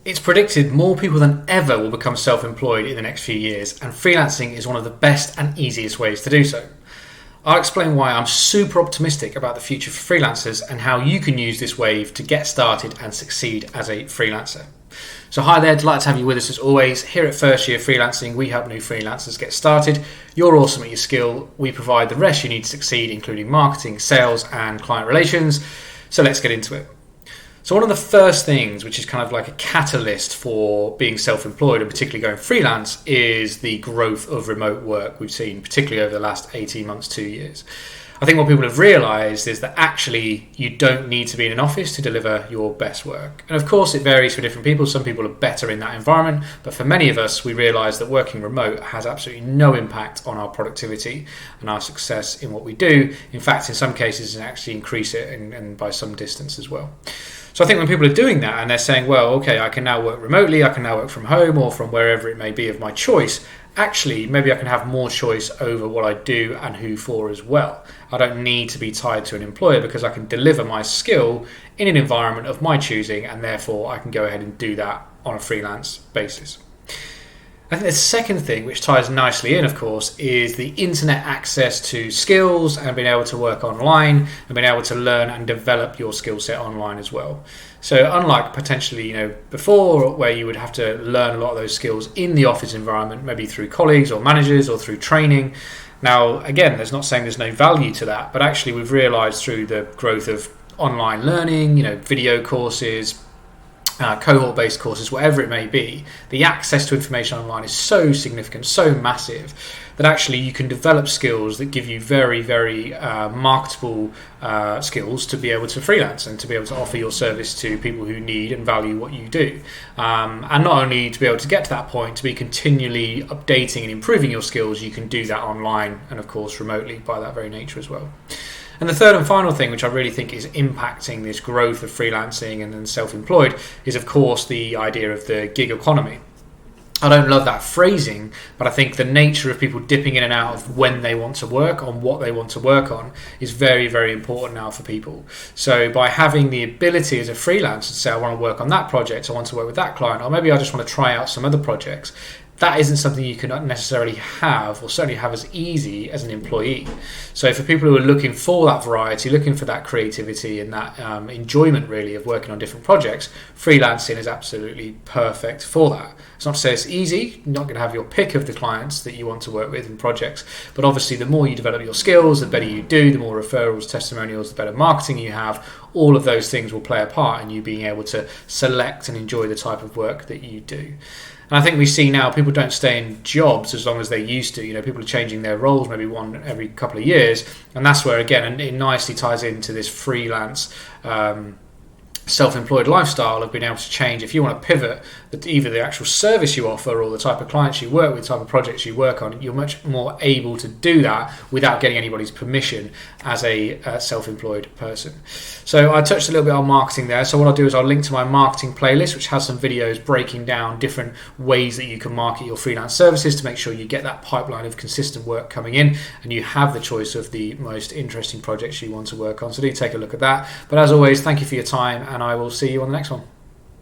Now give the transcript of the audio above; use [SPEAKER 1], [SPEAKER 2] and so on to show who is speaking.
[SPEAKER 1] It's predicted more people than ever will become self-employed in the next few years, and freelancing is one of the best and easiest ways to do so. I'll explain why I'm super optimistic about the future for freelancers and how you can use this wave to get started and succeed as a freelancer. So hi there, delighted to have you with us as always. Here at First Year Freelancing, we help new freelancers get started. You're awesome at your skill. We provide the rest you need to succeed, including marketing, sales, and client relations. So let's get into it. So one of the first things, which is kind of like a catalyst for being self-employed and particularly going freelance, is the growth of remote work we've seen, particularly over the last 18 months, 2 years. I think what people have realised is that actually you don't need to be in an office to deliver your best work. And of course it varies for different people. Some people are better in that environment, but for many of us we realise that working remote has absolutely no impact on our productivity and our success in what we do. In fact, in some cases it actually increase it and by some distance as well. So I think when people are doing that and they're saying, well, okay, I can now work remotely, I can now work from home or from wherever it may be of my choice, actually, maybe I can have more choice over what I do and who for as well. I don't need to be tied to an employer because I can deliver my skill in an environment of my choosing, and therefore I can go ahead and do that on a freelance basis. I think the second thing, which ties nicely in, of course, is the internet access to skills and being able to work online and being able to learn and develop your skill set online as well. So unlike potentially, before, where you would have to learn a lot of those skills in the office environment, maybe through colleagues or managers or through training. Now, again, there's not saying there's no value to that, but actually we've realised through the growth of online learning, video courses, cohort-based courses, whatever it may be, the access to information online is so significant, so massive, that actually you can develop skills that give you very, very marketable skills to be able to freelance and to be able to offer your service to people who need and value what you do. And not only to be able to get to that point, to be continually updating and improving your skills, you can do that online and of course remotely by that very nature as well. And the third and final thing, which I really think is impacting this growth of freelancing and then self-employed, is of course the idea of the gig economy. I don't love that phrasing, but I think the nature of people dipping in and out of when they want to work on what they want to work on is very, very important now for people. So by having the ability as a freelancer to say, I want to work on that project, I want to work with that client, or maybe I just want to try out some other projects, that isn't something you can necessarily have, or certainly have as easy as an employee. So for people who are looking for that variety, looking for that creativity and that enjoyment really of working on different projects, freelancing is absolutely perfect for that. It's not to say it's easy, you're not going to have your pick of the clients that you want to work with in projects, but obviously the more you develop your skills, the better you do, the more referrals, testimonials, the better marketing you have. All of those things will play a part in you being able to select and enjoy the type of work that you do. And I think we see now people don't stay in jobs as long as they used to. People are changing their roles maybe one every couple of years. And that's where, again, it nicely ties into this freelance self-employed lifestyle of being able to change. If you want to pivot either the actual service you offer or the type of clients you work with, the type of projects you work on, you're much more able to do that without getting anybody's permission as a self-employed person. So I touched a little bit on marketing there. So what I'll do is I'll link to my marketing playlist, which has some videos breaking down different ways that you can market your freelance services to make sure you get that pipeline of consistent work coming in and you have the choice of the most interesting projects you want to work on. So do take a look at that. But as always, thank you for your time, and I will see you on the next one.